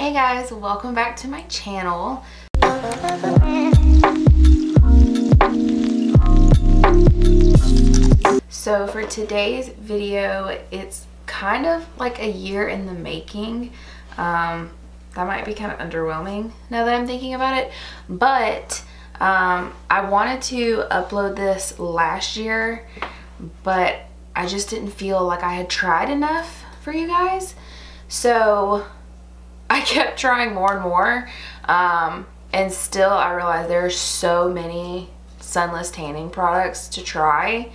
Hey guys, welcome back to my channel. So for today's video, it's kind of like a year in the making. That might be kind of underwhelming now that I'm thinking about it, but I wanted to upload this last year, but I just didn't feel like I had tried enough for you guys. So I kept trying more and more, and still I realized there are so many sunless tanning products to try,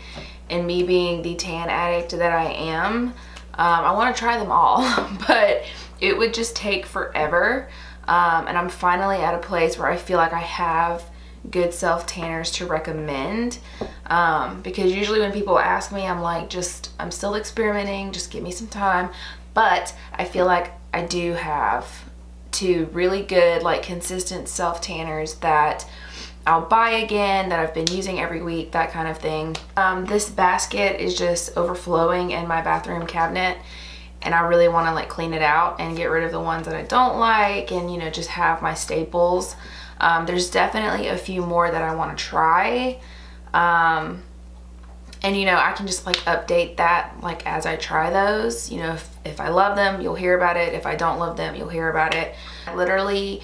and me being the tan addict that I am, I want to try them all, but it would just take forever, and I'm finally at a place where I feel like I have good self tanners to recommend, because usually when people ask me, I'm like, I'm still experimenting, just give me some time. But I feel like I do have two really good, like, consistent self tanners that I'll buy again, that I've been using every week, that kind of thing. This basket is just overflowing in my bathroom cabinet, and I really want to like clean it out and get rid of the ones that I don't like, and you know, just have my staples. There's definitely a few more that I want to try, and you know, I can just like update that like as I try those. You know, if I love them, you'll hear about it. If I don't love them, you'll hear about it. I literally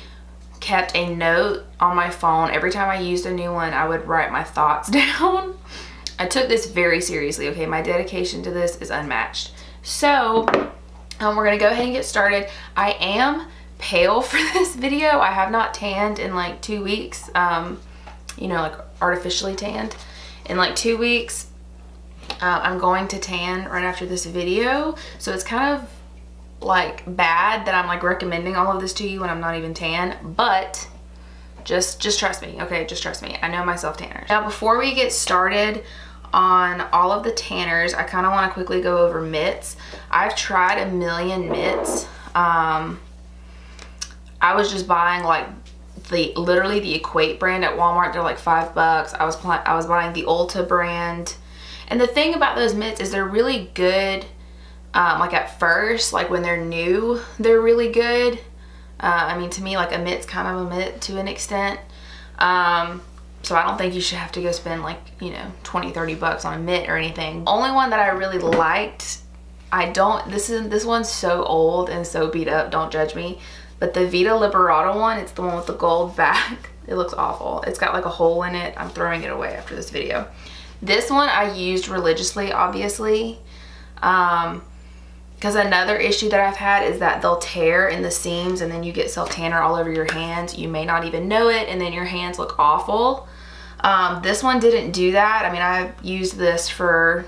kept a note on my phone. Every time I used a new one, I would write my thoughts down. I took this very seriously, okay? My dedication to this is unmatched. So we're gonna go ahead and get started. I am pale for this video. I have not tanned in like 2 weeks, you know, like artificially tanned in like 2 weeks. I'm going to tan right after this video, so it's kind of like bad that I'm like recommending all of this to you when I'm not even tan, but just trust me, okay? Just trust me. I know my self tanners. Now before we get started on all of the tanners, I kind of want to quickly go over mitts. I've tried a million mitts. I was just buying like literally the Equate brand at Walmart. They're like $5. I was buying the Ulta brand. And the thing about those mitts is they're really good, like at first, like when they're new, they're really good. I mean, to me, like a mitt's kind of a mitt to an extent. So I don't think you should have to go spend like, you know, 20, 30 bucks on a mitt or anything. The only one that I really liked, this one's so old and so beat up, don't judge me, but the Vita Liberato one, it's the one with the gold back. It looks awful. It's got like a hole in it. I'm throwing it away after this video. This one I used religiously, obviously, because another issue that I've had is that they'll tear in the seams and then you get self tanner all over your hands. You may not even know it, and then your hands look awful. This one didn't do that. I mean, I've used this for,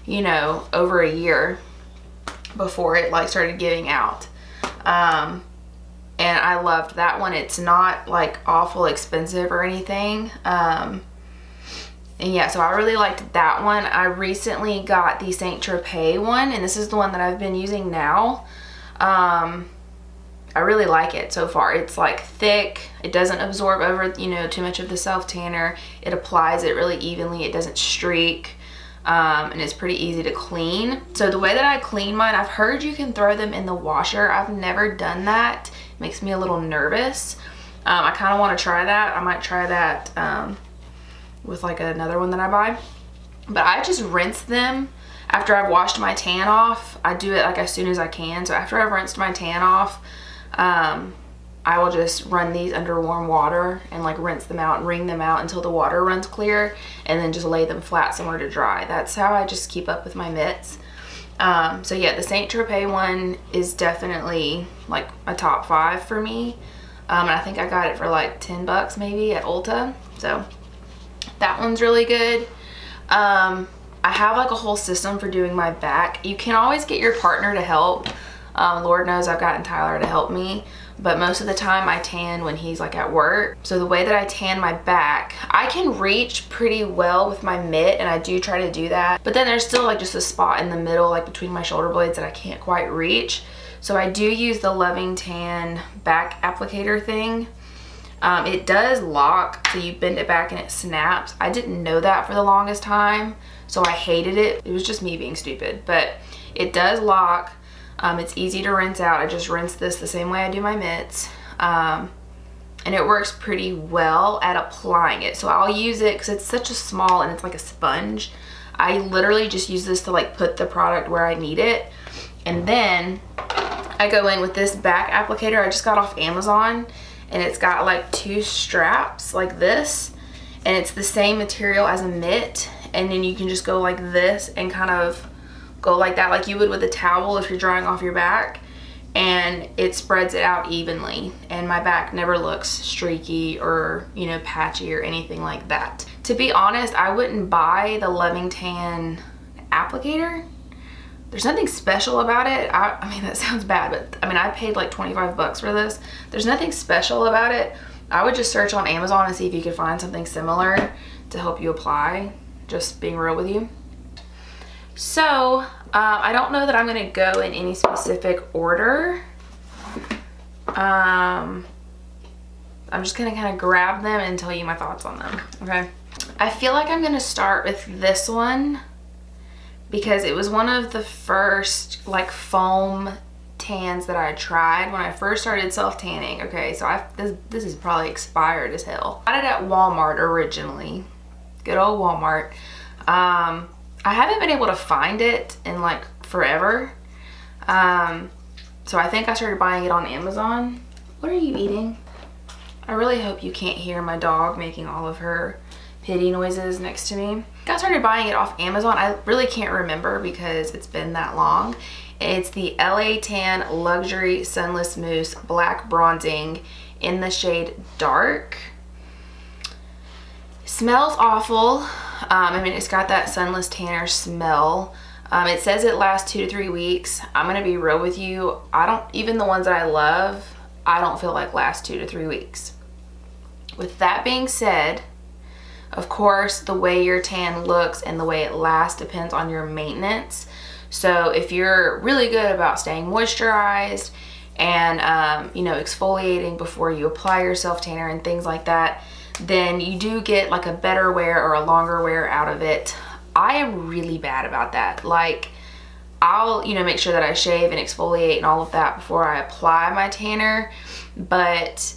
you know, over a year before it like started giving out. And I loved that one. It's not like awful expensive or anything. And yeah, so I really liked that one. I recently got the Saint Tropez one, and this is the one that I've been using now. I really like it so far. It's like thick. It doesn't absorb over, you know, too much of the self tanner. It applies it really evenly. It doesn't streak. And it's pretty easy to clean. So the way that I clean mine, I've heard you can throw them in the washer. I've never done that. It makes me a little nervous. I kind of want to try that. I might try that with like another one that I buy. But I just rinse them after I've washed my tan off. I do it like as soon as I can. So after I've rinsed my tan off, I will just run these under warm water and like rinse them out and wring them out until the water runs clear, and then just lay them flat somewhere to dry. That's how I just keep up with my mitts. So yeah, the Saint Tropez one is definitely like a top 5 for me. And I think I got it for like 10 bucks maybe at Ulta. So that one's really good. I have like a whole system for doing my back. You can always get your partner to help. Lord knows I've gotten Tyler to help me, but most of the time I tan when he's like at work. So the way that I tan my back, I can reach pretty well with my mitt, and I do try to do that, but then there's still like just a spot in the middle, like between my shoulder blades, that I can't quite reach. So I do use the Loving Tan back applicator thing. It does lock, so you bend it back and it snaps. I didn't know that for the longest time, so I hated it. It was just me being stupid, but it does lock. It's easy to rinse out. I just rinse this the same way I do my mitts. And it works pretty well at applying it. So I'll use it because it's such a small and it's like a sponge. I literally just use this to like put the product where I need it. And then I go in with this back applicator I just got off Amazon, and it's got like 2 straps like this, and it's the same material as a mitt, and then you can just go like this and kind of go like that like you would with a towel if you're drying off your back, and it spreads it out evenly, and my back never looks streaky or, you know, patchy or anything like that. To be honest, I wouldn't buy the Levingston applicator. There's nothing special about it. I mean, that sounds bad, but I mean, I paid like 25 bucks for this. There's nothing special about it. I would just search on Amazon and see if you could find something similar to help you apply, just being real with you. So, I don't know that I'm gonna go in any specific order. I'm just gonna kind of grab them and tell you my thoughts on them, okay? I feel like I'm gonna start with this one because it was one of the first like foam tans that I tried when I first started self-tanning. Okay, so this is probably expired as hell. I got it at Walmart originally. Good old Walmart. I haven't been able to find it in like forever. So I think I started buying it on Amazon. What are you eating? I really hope you can't hear my dog making all of her pity noises next to me. I started buying it off Amazon. I really can't remember because it's been that long. It's the LA Tan Luxury Sunless Mousse Black Bronzing in the shade Dark. Smells awful. I mean, it's got that sunless tanner smell. It says it lasts 2 to 3 weeks. I'm gonna be real with you. Even the ones that I love, I don't feel like last 2 to 3 weeks. With that being said, of course, the way your tan looks and the way it lasts depends on your maintenance. So if you're really good about staying moisturized and, you know, exfoliating before you apply your self-tanner and things like that, then you do get like a better wear or a longer wear out of it. I am really bad about that. Like, I'll, you know, make sure that I shave and exfoliate and all of that before I apply my tanner, but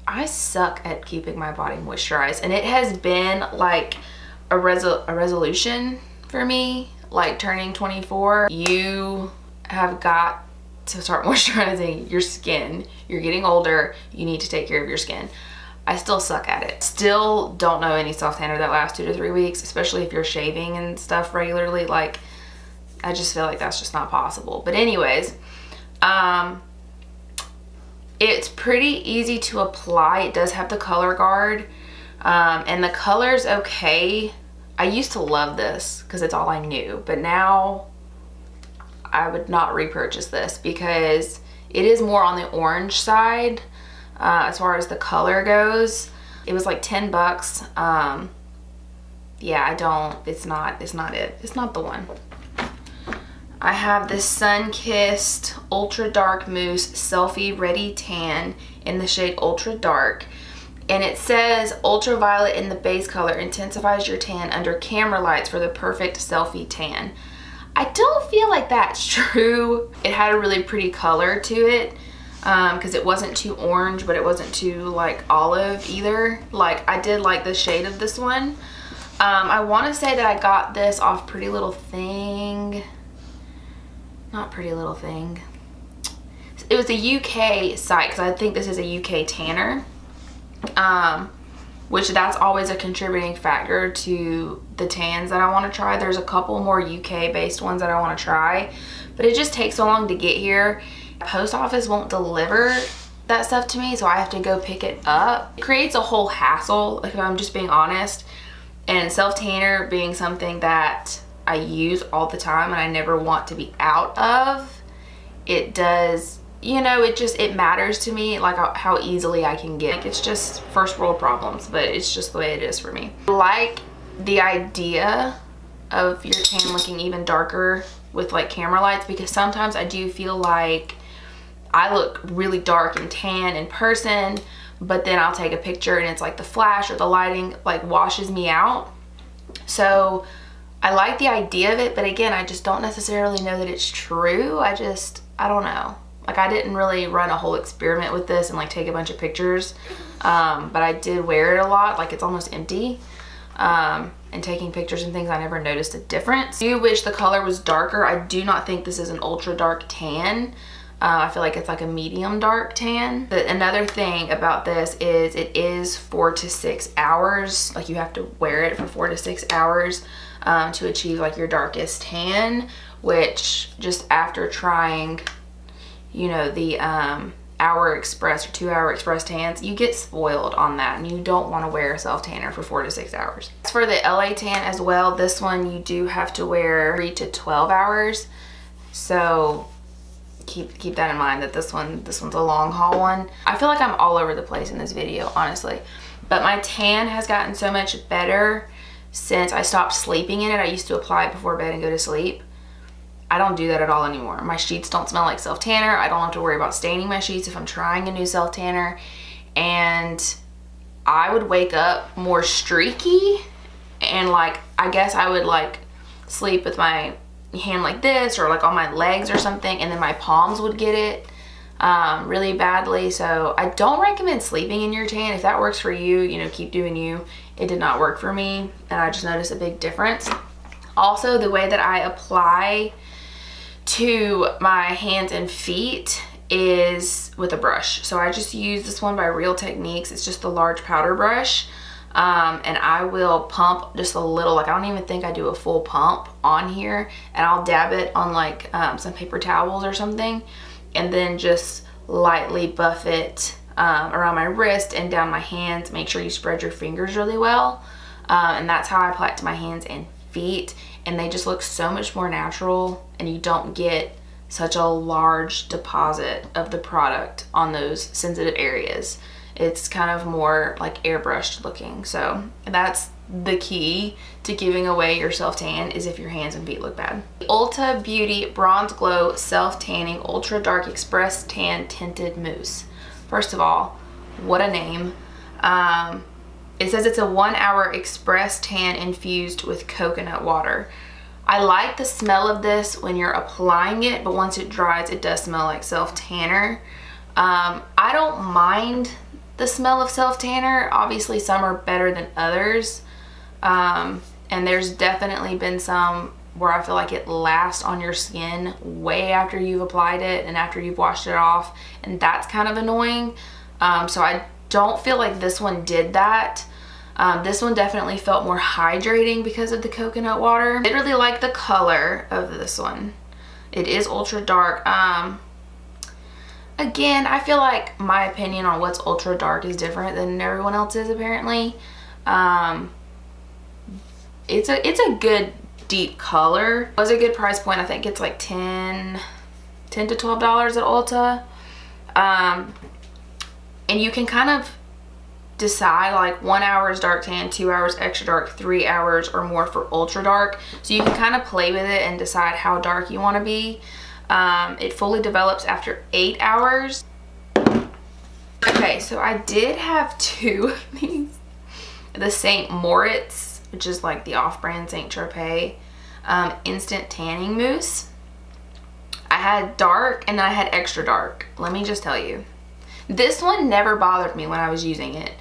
I suck at keeping my body moisturized, and it has been like a resolution for me, like turning 24. You have got to start moisturizing your skin. You're getting older, you need to take care of your skin. I still suck at it. Still don't know any self-tanner that lasts 2 to 3 weeks, especially if you're shaving and stuff regularly. Like, I just feel like that's just not possible. But anyways, it's pretty easy to apply. It does have the color guard, and the color's okay. I used to love this because it's all I knew, but now I would not repurchase this because it is more on the orange side as far as the color goes. It was like 10 bucks. Yeah, it's not it. It's not the one. I have this Sunkissed Ultra Dark Mousse Selfie Ready Tan in the shade Ultra Dark. And it says ultraviolet in the base color intensifies your tan under camera lights for the perfect selfie tan. I don't feel like that's true. It had a really pretty color to it because it wasn't too orange, but it wasn't too like olive either. Like, I did like the shade of this one. I want to say that I got this off Pretty Little Thing. Not Pretty Little Thing. It was a UK site because I think this is a UK tanner. Which that's always a contributing factor to the tans that I want to try. There's a couple more UK based ones that I want to try, but it just takes so long to get here. Post office won't deliver that stuff to me, so I have to go pick it up. It creates a whole hassle, if I'm just being honest. And self-tanner being something that I use all the time and I never want to be out of, it does, you know, it matters to me, like how easily I can get. Like, it's just first world problems, but it's just the way it is for me. I like the idea of your tan looking even darker with like camera lights, because sometimes I do feel like I look really dark and tan in person, but then I'll take a picture and it's like the flash or the lighting like washes me out. So I like the idea of it, but again, I just don't necessarily know that it's true. I don't know. Like, I didn't really run a whole experiment with this and like take a bunch of pictures, but I did wear it a lot. Like, it's almost empty. And taking pictures and things, I never noticed a difference. I do wish the color was darker. I do not think this is an ultra dark tan. I feel like it's like a medium dark tan. But another thing about this is it is 4 to 6 hours. Like, you have to wear it for 4 to 6 hours to achieve like your darkest tan, which just after trying, you know, the hour express or 2 hour express tans, you get spoiled on that, and you don't want to wear a self tanner for 4 to 6 hours. As for the LA tan as well, this one you do have to wear 3 to 12 hours. So keep that in mind, that this one's a long haul one. I feel like I'm all over the place in this video, honestly, but my tan has gotten so much better since I stopped sleeping in it. I used to apply it before bed and go to sleep. I don't do that at all anymore. My sheets don't smell like self tanner. I don't have to worry about staining my sheets if I'm trying a new self tanner. And I would wake up more streaky, and like, I guess I would like sleep with my hand like this, or like on my legs or something, and then my palms would get it really badly. So I don't recommend sleeping in your tan. If that works for you, you know, keep doing you. It did not work for me, and I just noticed a big difference. Also, the way that I apply to my hands and feet is with a brush. So I just use this one by Real Techniques. It's just the large powder brush. And I will pump just a little, like, I don't even think I do a full pump on here, and I'll dab it on like some paper towels or something, and then just lightly buff it around my wrist and down my hands. Make sure you spread your fingers really well, and that's how I apply it to my hands and feet, and they just look so much more natural, and you don't get such a large deposit of the product on those sensitive areas. It's kind of more like airbrushed looking. So that's the key to giving away your self tan, is if your hands and feet look bad. Ulta Beauty Bronze Glow Self Tanning Ultra Dark Express Tan Tinted Mousse. First of all, what a name. It says it's a 1 hour express tan infused with coconut water. I like the smell of this when you're applying it, but once it dries, it does smell like self tanner. I don't mind the smell of self tanner. Obviously some are better than others, and there's definitely been some where I feel like it lasts on your skin way after you've applied it and after you've washed it off, and that's kind of annoying. So I don't feel like this one did that. This one definitely felt more hydrating because of the coconut water. I really like the color of this one. It is ultra dark. Again, I feel like my opinion on what's ultra dark is different than everyone else's apparently. It's a good deep color. It was a good price point. I think it's like $10 to $12 at Ulta. And you can kind of decide like 1 hour is dark tan, 2 hours extra dark, 3 hours or more for ultra dark. So you can kind of play with it and decide how dark you want to be. It fully develops after 8 hours. Okay, so I did have 2 of these. The St. Moritz, which is like the off-brand St. Tropez instant tanning mousse. I had dark and then I had extra dark. Let me just tell you, this one never bothered me when I was using it.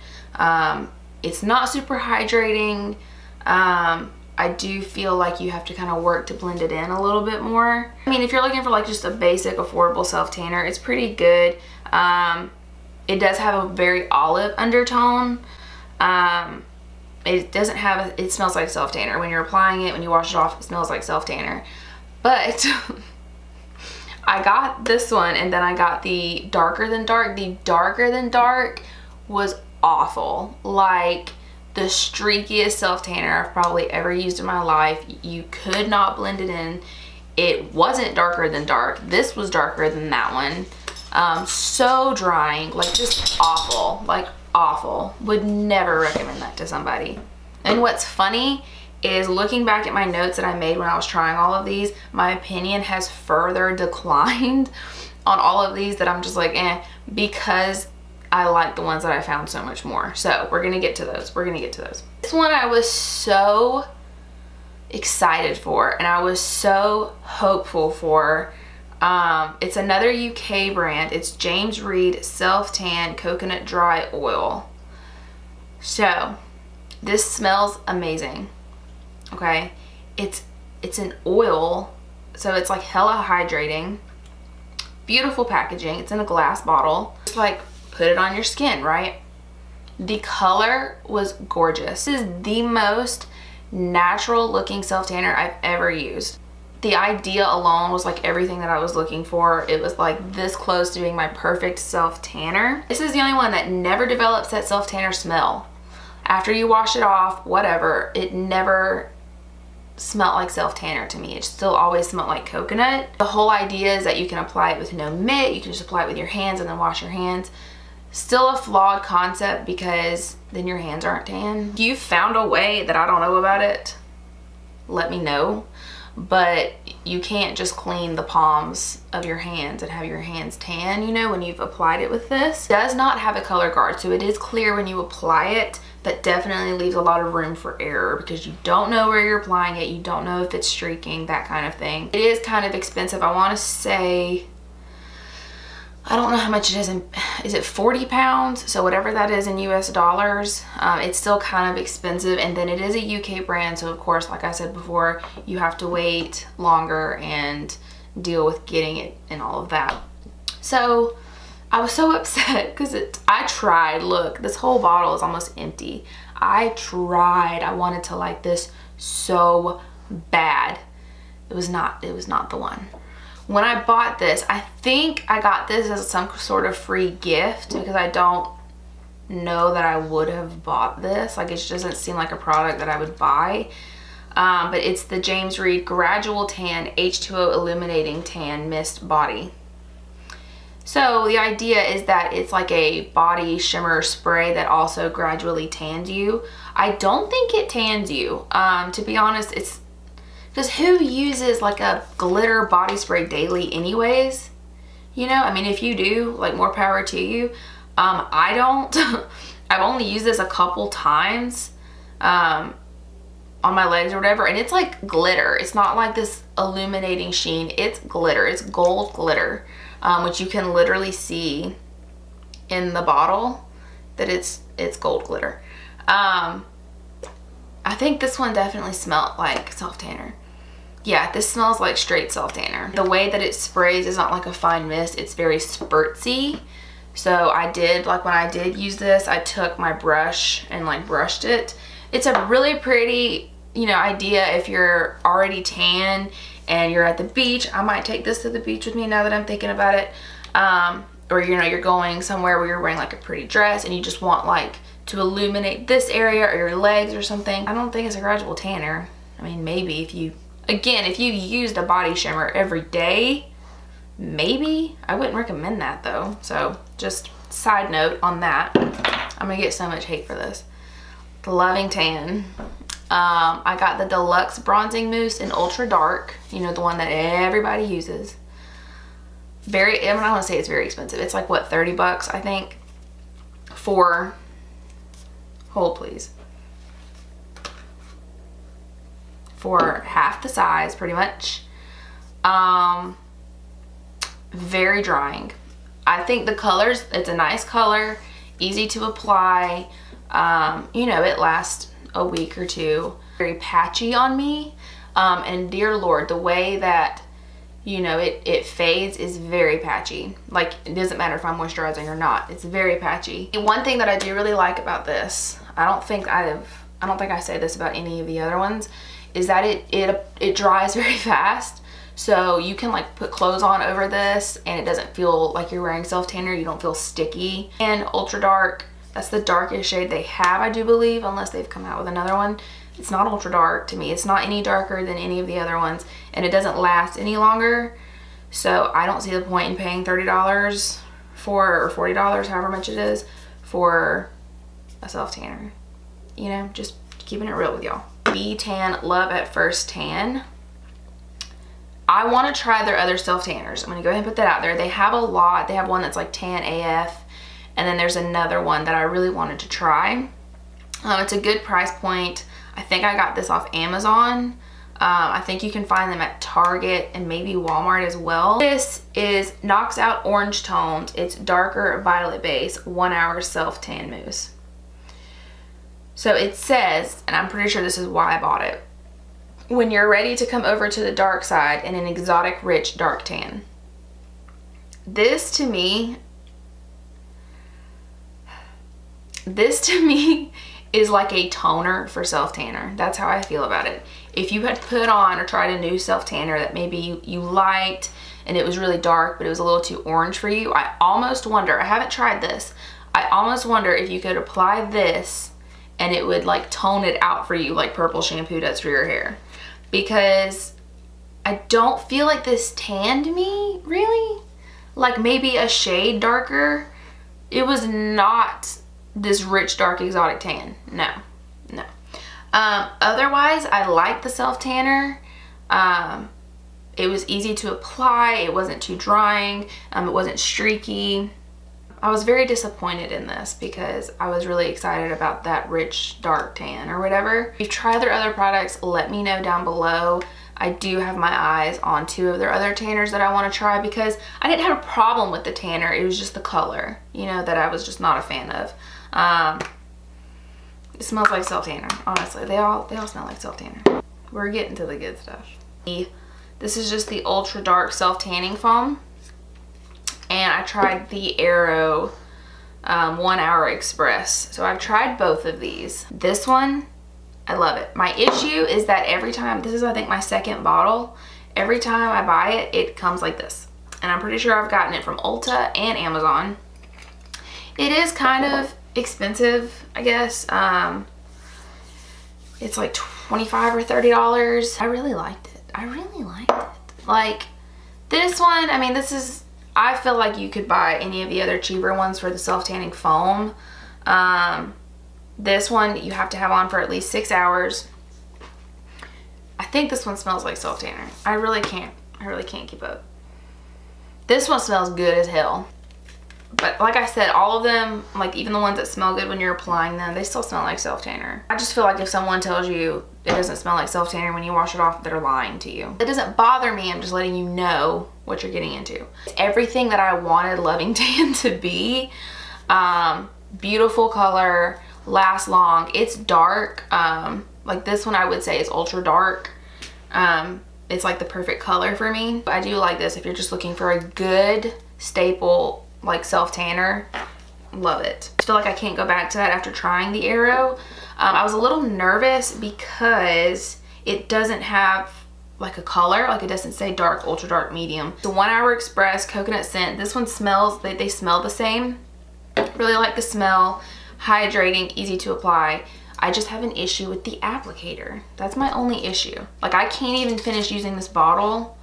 It's not super hydrating. I do feel like you have to kind of work to blend it in a little bit more. I mean, if you're looking for like just a basic affordable self tanner, it's pretty good. It does have a very olive undertone. It doesn't have it smells like self tanner. When you're applying it, when you wash it off, it smells like self tanner. But I got this one, and then I got the darker than dark. The darker than dark was awful. Like the streakiest self tanner I've probably ever used in my life. You could not blend it in. It wasn't darker than dark. This was darker than that one. So drying, like just awful, like awful. Would never recommend that to somebody. And what's funny is looking back at my notes that I made when I was trying all of these, my opinion has further declined on all of these, that I'm just like, because I like the ones that I found so much more. So we're gonna get to those. We're gonna get to those. This one I was so excited for, and I was so hopeful for, It's another UK brand. It's James Reed Self Tan Coconut Dry Oil. So this smells amazing. Okay, it's an oil, so it's like hella hydrating. Beautiful packaging. It's in a glass bottle. Just like put it on your skin, right? The color was gorgeous. This is the most natural looking self tanner I've ever used. The idea alone was like everything that I was looking for. It was like this close to being my perfect self tanner. This is the only one that never develops that self tanner smell. After you wash it off, whatever, it never smelled like self tanner to me. It still always smelled like coconut. The whole idea is that you can apply it with no mitt. You can just apply it with your hands and then wash your hands. Still a flawed concept because then your hands aren't tan. If you found a way that I don't know about it, let me know. But you can't just clean the palms of your hands and have your hands tan, you know, when you've applied it with this. It does not have a color guard, so it is clear when you apply it, but definitely leaves a lot of room for error because you don't know where you're applying it. You don't know if it's streaking, that kind of thing. It is kind of expensive. I want to say, I don't know how much it is it 40 pounds? So whatever that is in US dollars, it's still kind of expensive. And then it is a UK brand. So of course, like I said before, you have to wait longer and deal with getting it and all of that. So I was so upset because I tried. Look, this whole bottle is almost empty. I tried. I wanted to like this so bad. It was not the one. When I bought this, I think I got this as some sort of free gift because I don't know that I would have bought this. Like, it just doesn't seem like a product that I would buy. But it's the James Reed Gradual Tan H2O Illuminating Tan Mist Body. So the idea is that it's like a body shimmer spray that also gradually tans you. I don't think it tans you. To be honest, it's because who uses like a glitter body spray daily anyways? You know, I mean, if you do, like, more power to you. I don't. I've only used this a couple times on my legs or whatever, and it's like glitter. It's not like this illuminating sheen. It's glitter. It's gold glitter, which you can literally see in the bottle that it's gold glitter. I think this one definitely smelled like self tanner. Yeah, this smells like straight self tanner. The way that it sprays is not like a fine mist. It's very spurtsy. So I did, like, when I did use this, I took my brush and like brushed it. It's a really pretty, you know, idea if you're already tan and you're at the beach. I might take this to the beach with me now that I'm thinking about it. Or, you know, you're going somewhere where you're wearing like a pretty dress and you just want like to illuminate this area or your legs or something. I don't think it's a gradual tanner. I mean, maybe if you, again, if you used a body shimmer every day, maybe. I wouldn't recommend that though. So just side note on that. I'm gonna get so much hate for this. Loving tan. I got the Deluxe Bronzing Mousse in Ultra Dark. You know, the one that everybody uses. Very, I don't want to say it's very expensive. It's like, what, 30 bucks, I think, for, hold please, for half the size, pretty much. Very drying. I think the colors, it's a nice color, easy to apply. You know, it lasts a week or two. Very patchy on me. And dear Lord, the way that, you know, it fades is very patchy. Like, it doesn't matter if I'm moisturizing or not. It's very patchy. And one thing that I do really like about this, I don't think I say this about any of the other ones, is that it dries very fast. So you can like put clothes on over this and it doesn't feel like you're wearing self tanner. You don't feel sticky. And Ultra Dark, that's the darkest shade they have, I do believe, unless they've come out with another one. It's not ultra dark to me. It's not any darker than any of the other ones, and it doesn't last any longer. So I don't see the point in paying $30 for, or $40, however much it is, for a self tanner. You know, just keeping it real with y'all. B-Tan Love at First Tan. I want to try their other self tanners. I'm gonna go ahead and put that out there. They have a lot. They have one that's like Tan AF, and then there's another one that I really wanted to try. It's a good price point. I think I got this off Amazon. I think you can find them at Target and maybe Walmart as well. This is Knocks Out Orange Tones. It's darker violet base, 1 hour self tan mousse. So it says, and I'm pretty sure this is why I bought it, when you're ready to come over to the dark side in an exotic rich dark tan. This to me is like a toner for self tanner. That's how I feel about it. If you had put on or tried a new self tanner that maybe you liked and it was really dark but it was a little too orange for you, I almost wonder, I haven't tried this, I almost wonder if you could apply this and it would like tone it out for you like purple shampoo does for your hair. Because I don't feel like this tanned me really. Like maybe a shade darker. It was not this rich dark exotic tan. No. Otherwise I like the self tanner. It was easy to apply, it wasn't too drying, it wasn't streaky. I was very disappointed in this because I was really excited about that rich dark tan or whatever. If you've tried their other products, let me know down below. I do have my eyes on 2 of their other tanners that I want to try because I didn't have a problem with the tanner, it was just the color, you know, that I was just not a fan of. It smells like self tanner, honestly. They all smell like self tanner. We're getting to the good stuff. This is just the ultra dark self tanning foam, and I tried the Aero 1 Hour Express. So I've tried both of these. This one, I love it. My issue is that every time, this is I think my 2nd bottle, every time I buy it, it comes like this. And I'm pretty sure I've gotten it from Ulta and Amazon. It is kind of expensive, I guess. It's like $25 or $30. I really liked it. I really liked it. Like this one, I mean, this is, I feel like you could buy any of the other cheaper ones for the self-tanning foam. This one you have to have on for at least 6 hours. I think this one smells like self-tanner. I really can't keep up. This one smells good as hell. But like I said, all of them, like even the ones that smell good when you're applying them, they still smell like self-tanner. I just feel like if someone tells you it doesn't smell like self-tanner when you wash it off, they're lying to you. It doesn't bother me, I'm just letting you know what you're getting into. It's everything that I wanted Loving Tan to be. Beautiful color, lasts long. It's dark. Like this one I would say is ultra dark. It's like the perfect color for me. I do like this if you're just looking for a good staple like self tanner. Love it. I feel like I can't go back to that after trying the Aero. I was a little nervous because it doesn't have like a color, like it doesn't say dark, ultra dark, medium. The 1 Hour Express coconut scent, this one smells, they smell the same. Really like the smell, hydrating, easy to apply. I just have an issue with the applicator. That's my only issue. Like I can't even finish using this bottle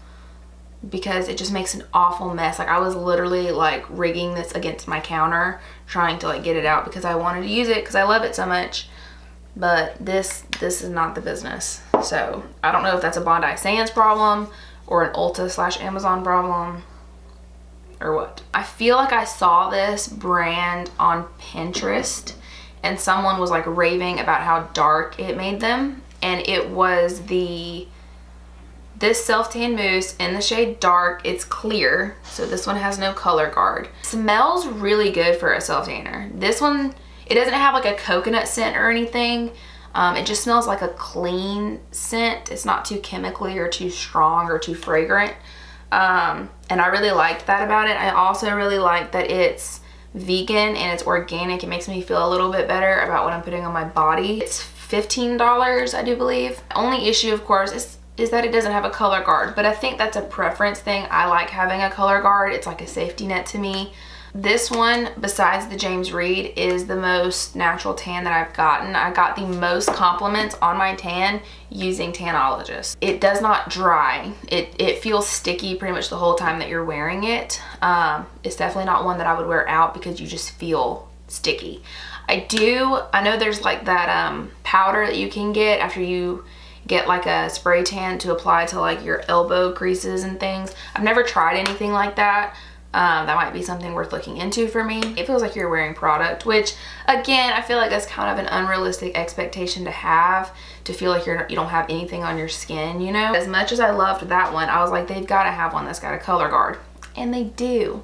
because it just makes an awful mess. Like I was literally like rigging this against my counter trying to like get it out because I wanted to use it because I love it so much. But this is not the business. So I don't know if that's a Bondi Sands problem or an Ulta / Amazon problem or what. I feel like I saw this brand on Pinterest and someone was like raving about how dark it made them, and it was this self-tan mousse in the shade dark. It's clear, so this one has no color guard. Smells really good for a self-tanner. This one, it doesn't have like a coconut scent or anything. It just smells like a clean scent. It's not too chemically or too strong or too fragrant. And I really liked that about it. I also really like that it's vegan and it's organic. It makes me feel a little bit better about what I'm putting on my body. It's $15, I do believe. The only issue, of course, is that it doesn't have a color guard, but I think that's a preference thing. I like having a color guard. It's like a safety net to me. This one, besides the James Read, is the most natural tan that I've gotten. I got the most compliments on my tan using Tanologist. It does not dry. It feels sticky pretty much the whole time that you're wearing it. It's definitely not one that I would wear out because you just feel sticky. I know there's like that powder that you can get after you get like a spray tan to apply to like your elbow creases and things. I've never tried anything like that. That might be something worth looking into for me. It feels like you're wearing product, which again, I feel like that's kind of an unrealistic expectation to have, to feel like you don't have anything on your skin, you know? As much as I loved that one, I was like, they've got to have one that's got a color guard, and they do.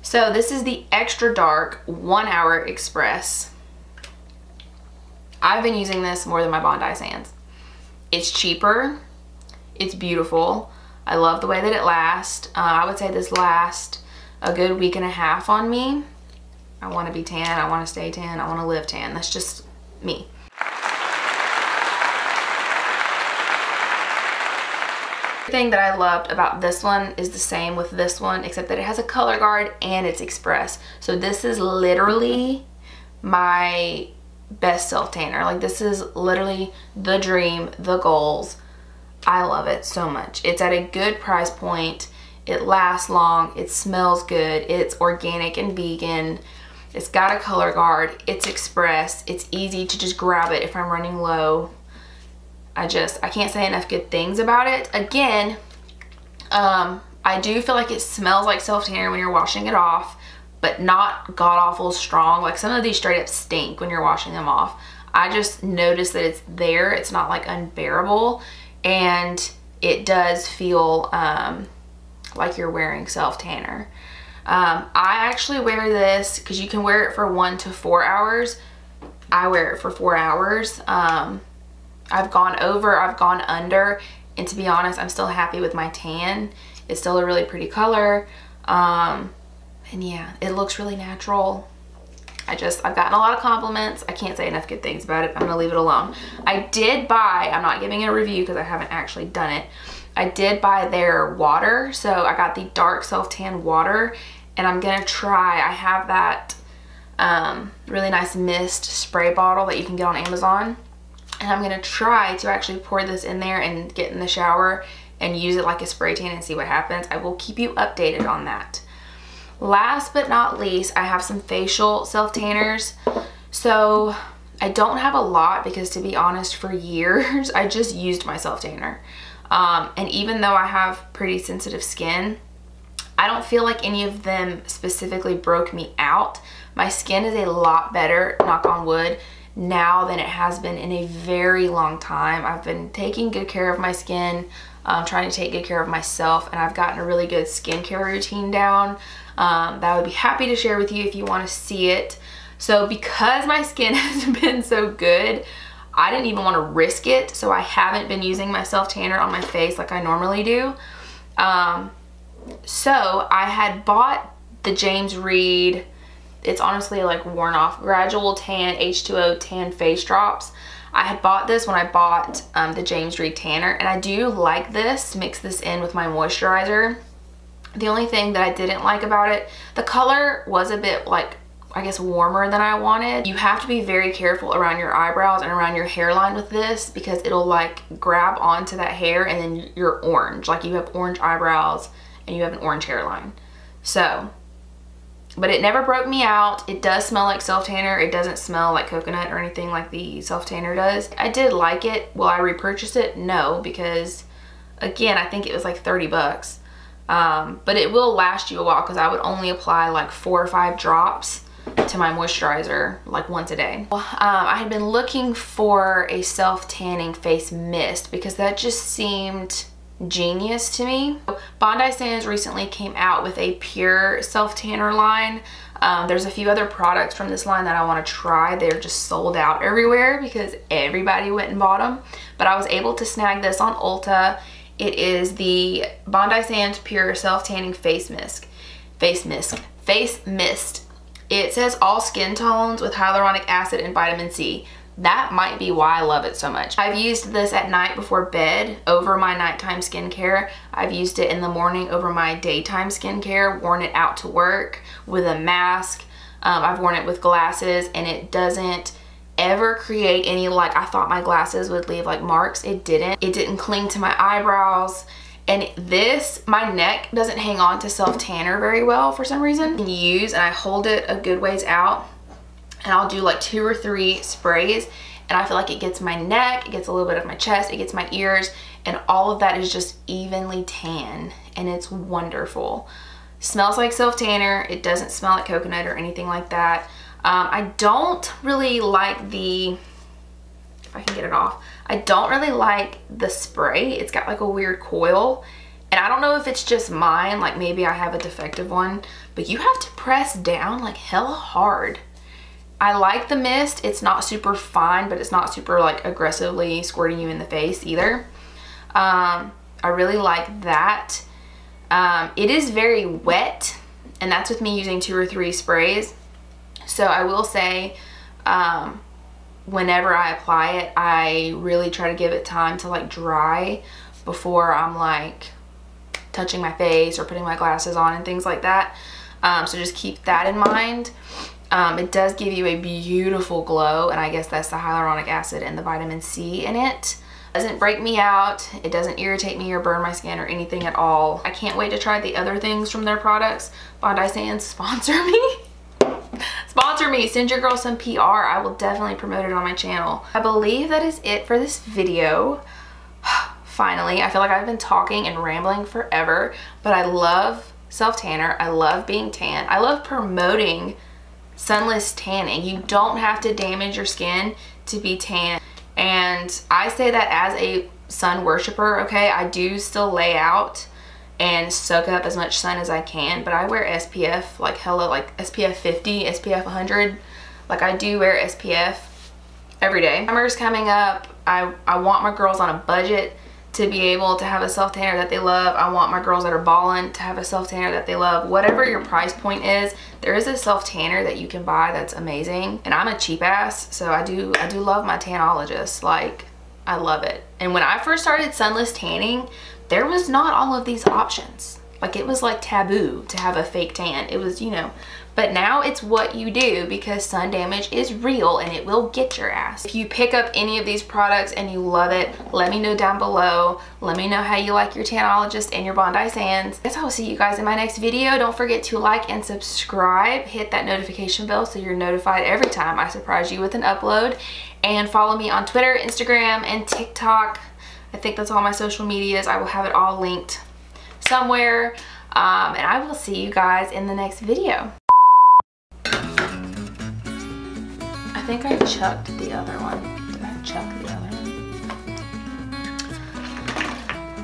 So this is the extra dark 1 Hour Express. I've been using this more than my Bondi Sands. It's cheaper, it's beautiful. I love the way that it lasts. I would say this lasts a good week and a half on me. I want to be tan, I want to stay tan, I want to live tan. That's just me. Thing that I loved about this one is the same with this one, except that it has a color guard and it's express. So this is literally my best self tanner. Like, this is literally the dream, the goals. I love it so much. It's at a good price point. It lasts long, it smells good, it's organic and vegan, it's got a color guard, it's express, it's easy to just grab it if I'm running low. I can't say enough good things about it. Again, I do feel like it smells like self-tanner when you're washing it off, but not god-awful strong. Like, some of these straight up stink when you're washing them off. I just noticed that it's there, it's not like unbearable, and it does feel like you're wearing self-tanner. I actually wear this because you can wear it for 1 to 4 hours. I wear it for 4 hours. I've gone over, I've gone under, and to be honest, I'm still happy with my tan. It's still a really pretty color. And yeah, it looks really natural. I've gotten a lot of compliments. I can't say enough good things about it. I'm gonna leave it alone. I did buy, I'm not giving it a review because I haven't actually done it. I did buy their water, so I got the dark self-tan water, and I'm gonna try. I have that really nice mist spray bottle that you can get on Amazon, and I'm gonna try to actually pour this in there and get in the shower and use it like a spray tan and see what happens. I will keep you updated on that. Last but not least, I have some facial self-tanners. So I don't have a lot because, to be honest, for years I just used my self-tanner. And even though I have pretty sensitive skin, I don't feel like any of them specifically broke me out. My skin is a lot better, knock on wood, now than it has been in a very long time. I've been taking good care of my skin, trying to take good care of myself, and I've gotten a really good skincare routine down that I would be happy to share with you if you want to see it. So because my skin has been so good, I didn't even want to risk it, so I haven't been using my self-tanner on my face like I normally do. So I had bought the James Read, it's honestly like worn off, Gradual Tan H2O Tan Face Drops. I had bought this when I bought the James Read Tanner, and I do like this to mix this in with my moisturizer. The only thing that I didn't like about it, the color was a bit like, I guess, warmer than I wanted. You have to be very careful around your eyebrows and around your hairline with this, because it'll like grab onto that hair and then you're orange. Like, you have orange eyebrows and you have an orange hairline. So, but it never broke me out. It does smell like self-tanner. It doesn't smell like coconut or anything like the self-tanner does. I did like it. Will I repurchase it? No, because again, I think it was like 30 bucks. But it will last you a while, because I would only apply like 4 or 5 drops to my moisturizer like once a day. I had been looking for a self-tanning face mist because that just seemed genius to me. Bondi Sands recently came out with a pure self-tanner line. There's a few other products from this line that I want to try. They're just sold out everywhere because everybody went and bought them, but I was able to snag this on Ulta. It is the Bondi Sands Pure Self-Tanning Face Mist. It says all skin tones with hyaluronic acid and vitamin C. That might be why I love it so much. I've used this at night before bed over my nighttime skincare. I've used it in the morning over my daytime skincare, worn it out to work with a mask. I've worn it with glasses, and it doesn't ever create any, like, I thought my glasses would leave like marks. It didn't. It didn't cling to my eyebrows. And this, my neck doesn't hang on to self-tanner very well for some reason. And I hold it a good ways out, and I'll do like 2 or 3 sprays, and I feel like it gets my neck, it gets a little bit of my chest, it gets my ears, and all of that is just evenly tan, and it's wonderful. Smells like self tanner. It doesn't smell like coconut or anything like that. I don't really like the, if I can get it off, I don't really like the spray. It's got like a weird coil, and I don't know if it's just mine, like maybe I have a defective one, but you have to press down like hella hard. I like the mist. It's not super fine, but it's not super like aggressively squirting you in the face either. I really like that. It is very wet, and that's with me using 2 or 3 sprays. So I will say, whenever I apply it, I really try to give it time to like dry before I'm like touching my face or putting my glasses on and things like that. So just keep that in mind. It does give you a beautiful glow, and I guess that's the hyaluronic acid and the vitamin C in it. It doesn't break me out. It doesn't irritate me or burn my skin or anything at all. I can't wait to try the other things from their products. Bondi Sands, sponsor me. Sponsor me. Send your girl some PR. I will definitely promote it on my channel. I believe that is it for this video. Finally, I feel like I've been talking and rambling forever, but I love self-tanner. I love being tan. I love promoting sunless tanning. You don't have to damage your skin to be tan. And I say that as a sun worshiper, okay? I do still lay out and soak up as much sun as I can, but I wear SPF like hella, like SPF 50, SPF 100. Like I do wear SPF every day. Summer's coming up. I want my girls on a budget to be able to have a self tanner that they love. I want my girls that are balling to have a self tanner that they love. Whatever your price point is, there is a self tanner that you can buy that's amazing. And I'm a cheap ass, so I do love my Tanologist. Like, I love it. And when I first started sunless tanning, there was not all of these options. Like, it was like taboo to have a fake tan. It was, you know, but now it's what you do, because sun damage is real and it will get your ass. If you pick up any of these products and you love it, let me know down below. Let me know how you like your Tanologist and your Bondi Sands. I guess I will see you guys in my next video. Don't forget to like and subscribe. Hit that notification bell so you're notified every time I surprise you with an upload. And follow me on Twitter, Instagram, and TikTok. I think that's all my social medias. I will have it all linked somewhere. And I will see you guys in the next video. I think I chucked the other one. Did I chuck the other one?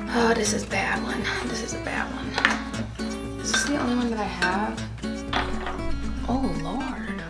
Oh, this is a bad one. This is a bad one. Is this the only one that I have? Oh, Lord.